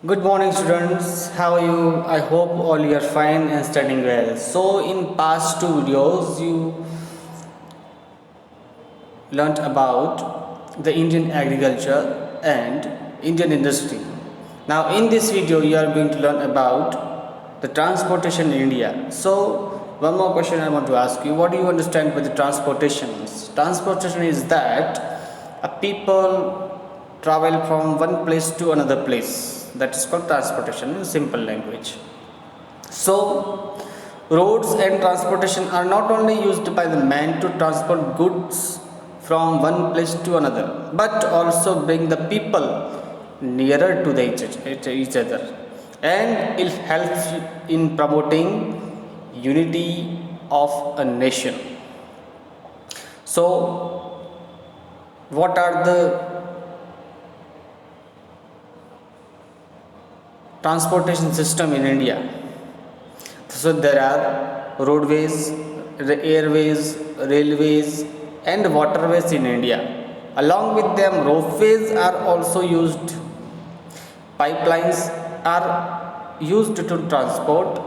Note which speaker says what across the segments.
Speaker 1: Good morning, students. How are you? I hope all you are fine and studying well. So, in past two videos, you learnt about the Indian agriculture and Indian industry. Now, in this video, you are going to learn about the transportation in India. So, one more question I want to ask you: what do you understand by the transportations? Transportation is that a people travel from one place to another place. That is called transportation in simple language. So, roads and transportation are not only used by the man to transport goods from one place to another, but also bring the people nearer to each other, and it helps in promoting unity of a nation. So, what are the transportation system in India? So there are roadways, airways, railways, and waterways in India. Along with them, ropeways are also used. Pipelines are used to transport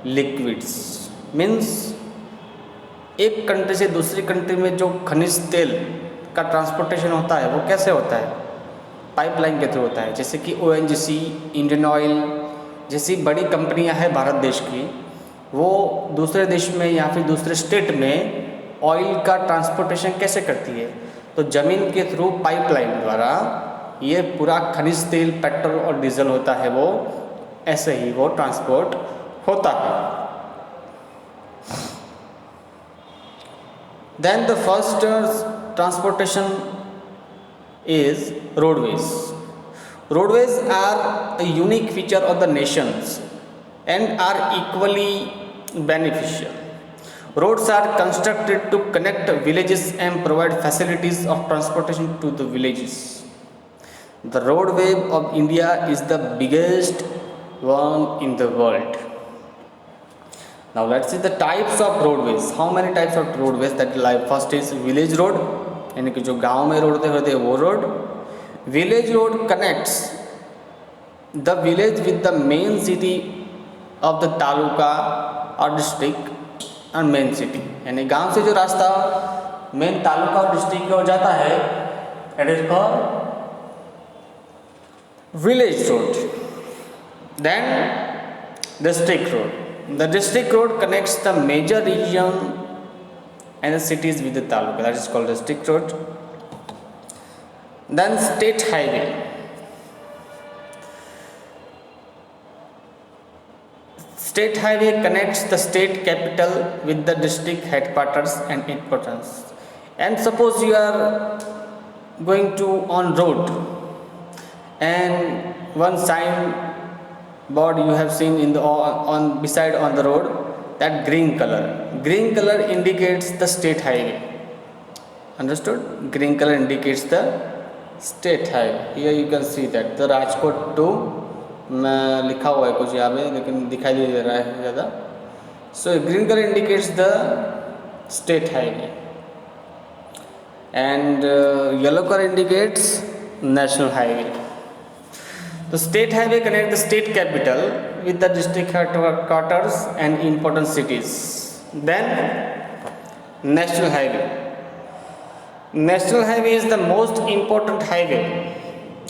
Speaker 1: liquids. Means एक country से दूसरी country में जो खनिज तेल का transportation होता है वो कैसे होता है? पाइपलाइन के थ्रू होता है। जैसे कि ONGC, इंडियन ऑयल जैसी बड़ी कंपनियां हैं भारत देश की, वो दूसरे देश में या फिर दूसरे स्टेट में ऑयल का ट्रांसपोर्टेशन कैसे करती है? तो ज़मीन के थ्रू पाइपलाइन द्वारा ये पूरा खनिज तेल, पेट्रोल और डीजल होता है, वो ऐसे ही वो ट्रांसपोर्ट होता है। Then the first transportation is roadways. Roadways are a unique feature of the nations and are equally beneficial. Roads are constructed to connect villages and provide facilities of transportation to the villages. The roadway of India is the biggest one in the world. Now let's see the types of roadways. How many types of roadways that like? First is village road, यानी कि जो गांव में road होते हैं वो road. Village road connects the village with the main city of the taluka और district and main city, यानी गांव से जो रास्ता मेन तालुका और डिस्ट्रिक्ट की ओर जाता है it is called village road. Then district road, the district road connects the major region and the cities with the taluka, that is called district road. Then state highway. State highway connects the state capital with the district headquarters and importance. And suppose you are going to on road and one sign board you have seen in the on beside on the road, that green color indicates the state highway. Understood? Green color indicates the state highway. Here you can see that the Rajkot to लिखा हुआ है कुछ यहाँ पे, लेकिन दिखाई नहीं दे रहा है ज़्यादा. So green color indicates the state highway and yellow color indicates national highway. The state highway connects the state capital with the district headquarters and important cities. Then national highway. National highway is the most important highway.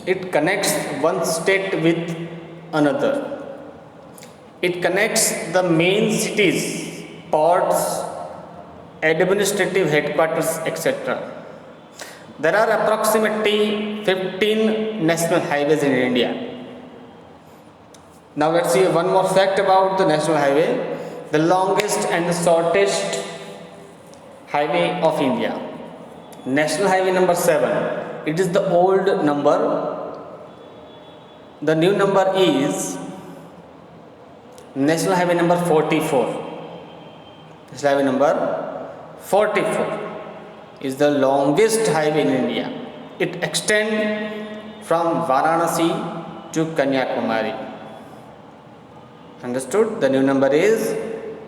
Speaker 1: It connects one state with another. It connects the main cities, ports, administrative headquarters, etc. There are approximately 15 national highways in India. Now let's see one more fact about the national highway. The longest and the shortest highway of India. National highway number 7. It is the old number. The new number is national highway number 44. National highway number 44 is the longest highway in India. It extends from Varanasi to Kanyakumari. Understood? The new number is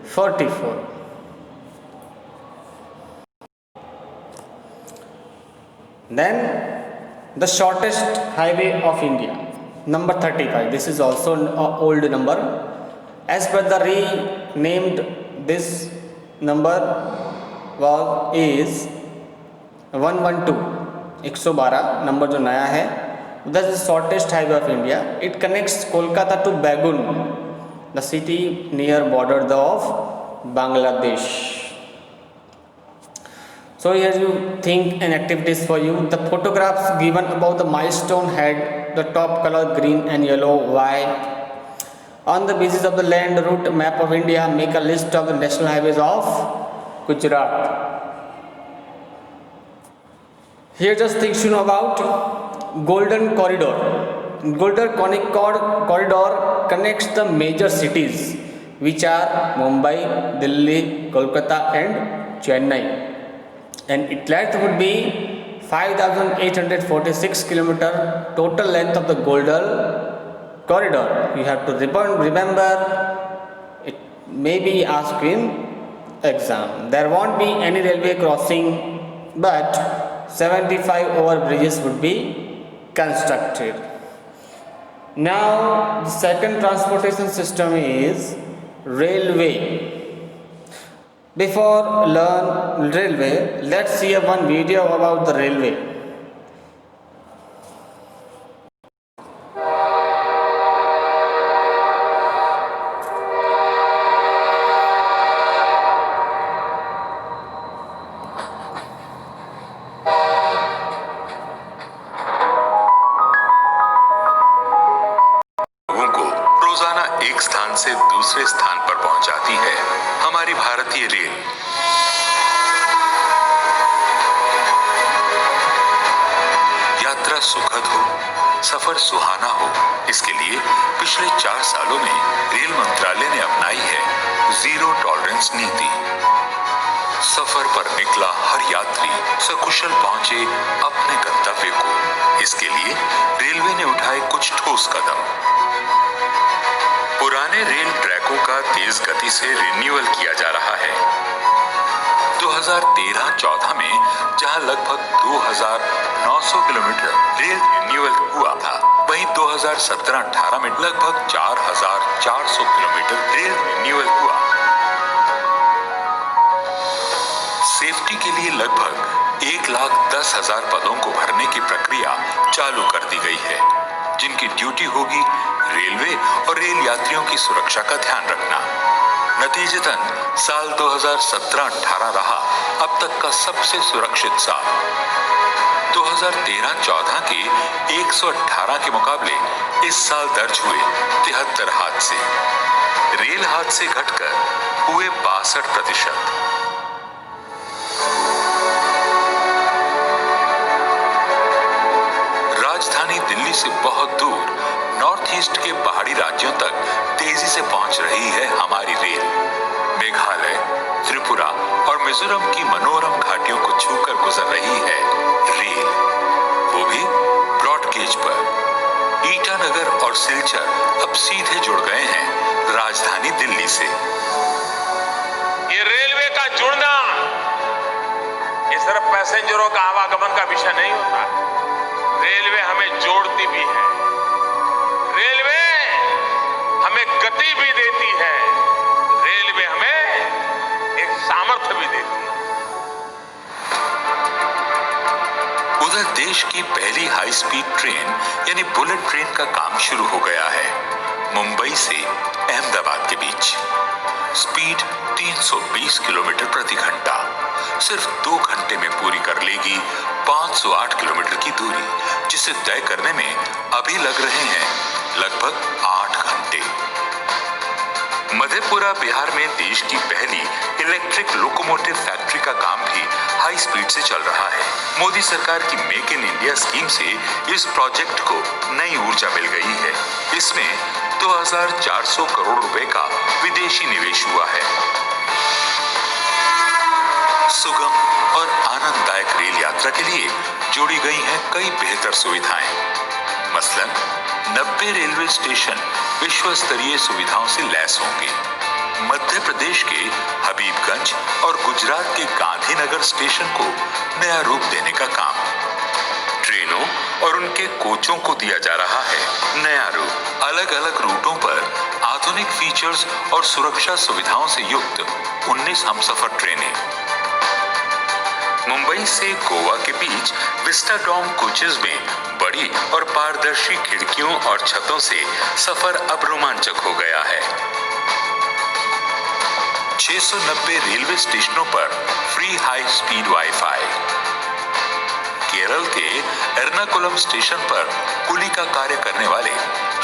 Speaker 1: 44. Then the shortest highway of India. Number 35. This is also an old number. As per the renamed, this number is 112. 112 number जो नया है. That is the shortest highway of India. It connects Kolkata to Bagun, the city near border of Bangladesh. So here you think and activities for you. The photographs given above the milestone had the top color green and yellow. Why? On the basis of the land route map of India, make a list of the national highways of Gujarat. Here just things to know about Golden Corridor. Golden Corridor connects the major cities which are Mumbai, Delhi, Kolkata and Chennai. And its length would be 5,846 kilometer total length of the Golden Corridor. You have to remember, it may be asked in exam. There won't be any railway crossing, but 75 overbridges would be constructed. Now the second transportation system is railway. Before learn railway, let's see one video about the railway.
Speaker 2: एक स्थान से दूसरे स्थान पर पहुंचाती है हमारी भारतीय रेल। यात्रा सुखद हो, सफर सुहाना हो, इसके लिए पिछले 4 सालों में रेल मंत्रालय ने अपनाई है जीरो टॉलरेंस नीति। सफर पर निकला हर यात्री सकुशल पहुंचे अपने गंतव्य को। इसके लिए रेलवे ने उठाए कुछ ठोस कदम। पुराने रेल ट्रैकों का तेज गति से रिन्यूअल किया जा रहा है। 2013-14 में जहां लगभग 2,900 किलोमीटर रेल रिन्यूअल हुआ था, वहीं 2017-18 में लगभग 4,400 किलोमीटर रेल रिन्यूअल हुआ। सेफ्टी के लिए लगभग 1,10,000 पदों को भरने की प्रक्रिया चालू कर दी गई है, जिनकी ड्यूटी होगी रेलवे और रेल यात्रियों की सुरक्षा का ध्यान रखना। नतीजतन साल 2017-18 रहा अब तक का सबसे सुरक्षित साल। 2013-14 के 118 के मुकाबले इस साल दर्ज हुए 73 हादसे। रेल हादसे घटकर हुए 62%। राजधानी दिल्ली से बहुत दूर नॉर्थ ईस्ट के पहाड़ी राज्यों तक तेजी से पहुंच रही है हमारी रेल। मेघालय, त्रिपुरा और मिजोरम की मनोरम घाटियों को छूकर गुजर रही है रेल, वो भी ब्रॉड गेज पर। ईटानगर और सिलचर अब सीधे जुड़ गए हैं राजधानी दिल्ली से।
Speaker 3: ये रेलवे का जुड़ना ये सिर्फ पैसेंजरों का आवागमन का विषय नहीं होता, रेलवे हमें जोड़ती भी है। रेलवे हमें गति भी देती है, रेलवे हमें एक सामर्थ्य भी देती है।
Speaker 2: उधर देश की पहली हाई स्पीड ट्रेन यानी बुलेट ट्रेन का काम शुरू हो गया है मुंबई से अहमदाबाद के बीच। स्पीड 320 किलोमीटर प्रति घंटा, सिर्फ 2 घंटे में पूरी कर लेगी 508 किलोमीटर की दूरी, जिसे तय करने में अभी लग रहे हैं लगभग 8 घंटे। मधेपुरा बिहार में देश की पहली इलेक्ट्रिक लोकोमोटिव फैक्ट्री का काम भी हाई स्पीड से चल रहा है। मोदी सरकार की मेक इन इंडिया स्कीम से इस प्रोजेक्ट को नई ऊर्जा मिल गई है। इसमें 2,400 करोड़ रुपए का विदेशी निवेश हुआ है। सुगम और आनंददायक रेल यात्रा के लिए जोड़ी गई हैं कई बेहतर सुविधाएं। मसलन 90 रेलवे स्टेशन विश्व स्तरीय सुविधाओं से लैस होंगे। मध्य प्रदेश के हबीबगंज और गुजरात के गांधीनगर स्टेशन को नया रूप देने का काम। ट्रेनों और उनके कोचों को दिया जा रहा है नया रूप। अलग अलग रूटों पर आधुनिक फीचर्स और सुरक्षा सुविधाओं से युक्त 19 हमसफर ट्रेनें। मुंबई से गोवा के बीच विस्टाडोम कोचेज में बड़ी और पारदर्शी खिड़कियों और छतों से सफर अब रोमांचक हो गया है। 690 रेलवे स्टेशनों पर free high speed wifi. Kerala के एर्नाकुलम स्टेशन पर कुली का कार्य करने वाले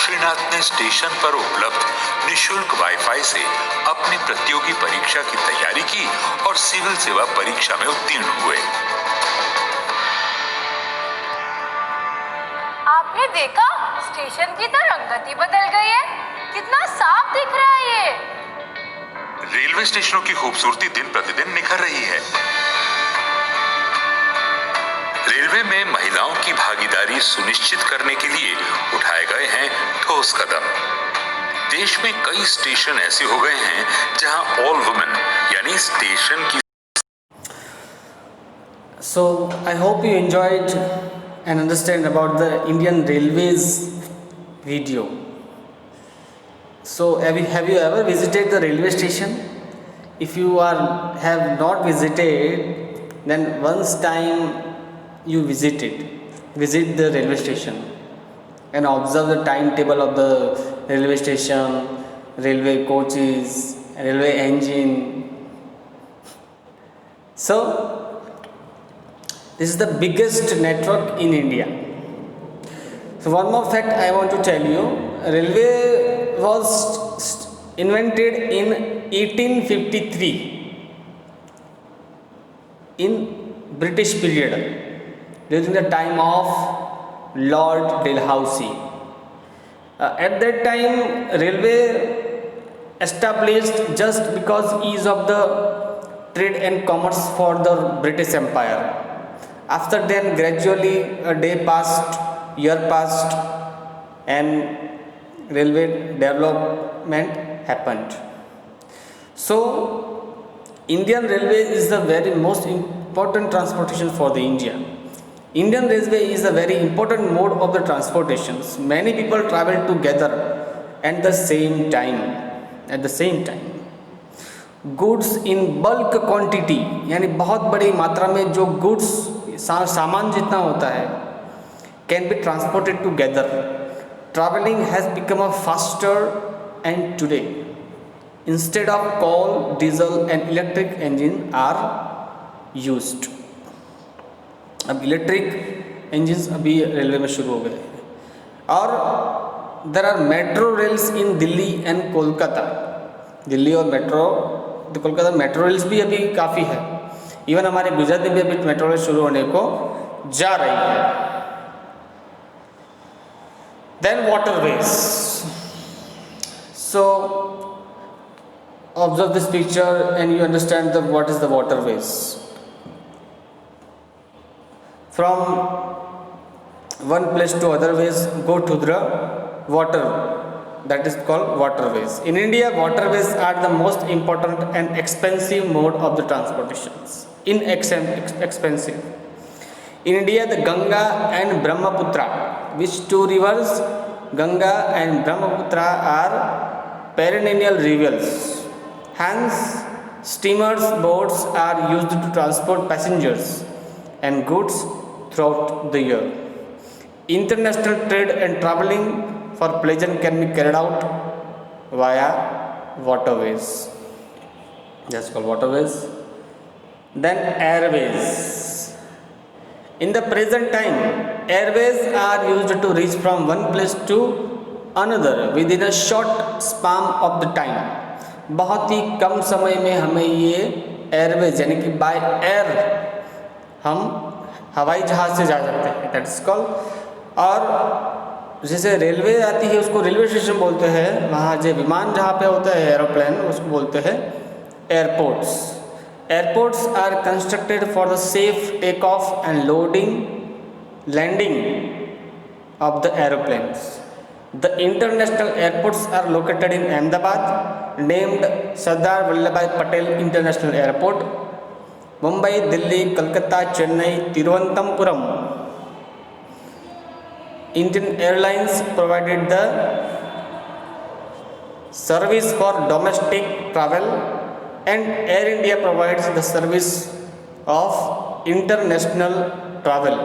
Speaker 2: श्रीनाथ ने स्टेशन पर उपलब्ध निशुल्क वाईफाई से अपनी प्रतियोगी परीक्षा की तैयारी की और सिविल सेवा परीक्षा में उत्तीर्ण हुए।
Speaker 4: आपने देखा स्टेशन की तो रंगत ही बदल गई है, कितना साफ दिख रहा है ये।
Speaker 2: रेलवे स्टेशनों की खूबसूरती दिन प्रतिदिन निखर रही है। रेलवे में महिलाओं की भागीदारी सुनिश्चित करने के लिए उठाए गए हैं ठोस कदम। देश में कई स्टेशन ऐसे हो गए हैं जहां ऑल वुमेन यानी स्टेशन की।
Speaker 1: So I hope you enjoyed and understand about the Indian Railways video. So have you ever visited the railway station? If you have not visited, then once time you visit the railway station and observe the timetable of the railway station, railway coaches, railway engine. So this is the biggest network in India. So one more fact I want to tell you, railway was invented in 1853 in British period during the time of Lord Dalhousie. At that time railway established just because ease of the trade and commerce for the British Empire. After then gradually a day passed, year passed, and railway development happened. So Indian Railway is the very most important transportation for the India. Indian Railway is a very important mode of the transportations. Many people travel together at the same time. Goods in bulk quantity यानी बहुत बड़ी मात्रा में जो goods सामान जितना होता है can be transported together. Travelling has become a faster and today instead of coal, diesel and electric engine are used. अब इलेक्ट्रिक इंजन्स अभी रेलवे में शुरू हो गए हैं. और there are metro rails in Delhi and Kolkata. Delhi और कोलकाता मेट्रो रेल्स भी अभी काफ़ी है. इवन हमारे गुजरात में भी अभी मेट्रो रेल शुरू होने को जा रही है. Then waterways. So observe this picture and you understand the what is the waterways. From one place to other ways go to the water, that is called waterways. In India, waterways are the most important and expensive mode of the transportations. Expensive. In India, the Ganga and Brahmaputra, which two rivers, Ganga and Brahmaputra, are perennial rivers. Hence, steamers, boats are used to transport passengers and goods throughout the year. International trade and traveling for pleasure can be carried out via waterways. That's called waterways. Then airways. In the present time, airways are used to reach from one place to another within a short span of the time. बहुत ही कम समय में हमें ये Airways यानी कि by air हम हवाई जहाज़ से जा सकते हैं. That is called. और जैसे रेलवे आती है उसको रेलवे स्टेशन बोलते हैं. वहाँ जो विमान जहाँ पे होता है एरोप्लेन उसको बोलते हैं airports. Airports are constructed for the safe take off and loading landing of the aeroplanes. The international airports are located in Ahmedabad, named Sardar Vallabhbhai Patel international airport. Mumbai, Delhi, Calcutta, Chennai, Thiruvananthapuram. Indian Airlines provided the service for domestic travel, and Air India provides the service of international travel.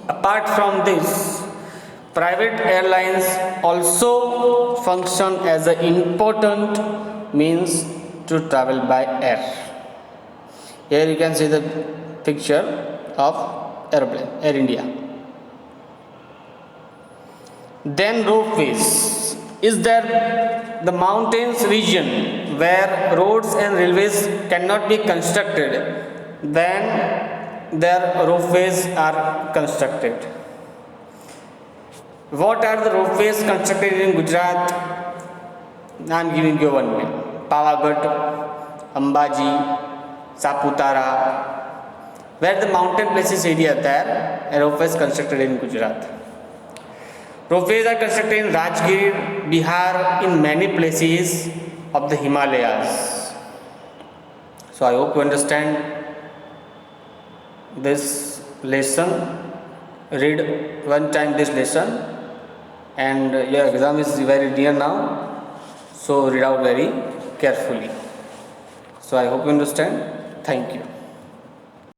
Speaker 1: Apart from this, private airlines also function as an important means to travel by air. Here you can see the picture of airplane, Air India. Then ropeways. Is there the mountains region where roads and railways cannot be constructed? Then their ropeways are constructed. What are the ropeways constructed in Gujarat? I am giving you one name: Pavagadh, Ambaji, Saputara. Where the mountain places area there, a ropeway is constructed in Gujarat. Ropeways are constructed in Rajgir, Bihar, in many places of the Himalayas. So I hope you understand this lesson. Read one time this lesson, and your exam is very near now, so read out very carefully. So I hope you understand. Thank you.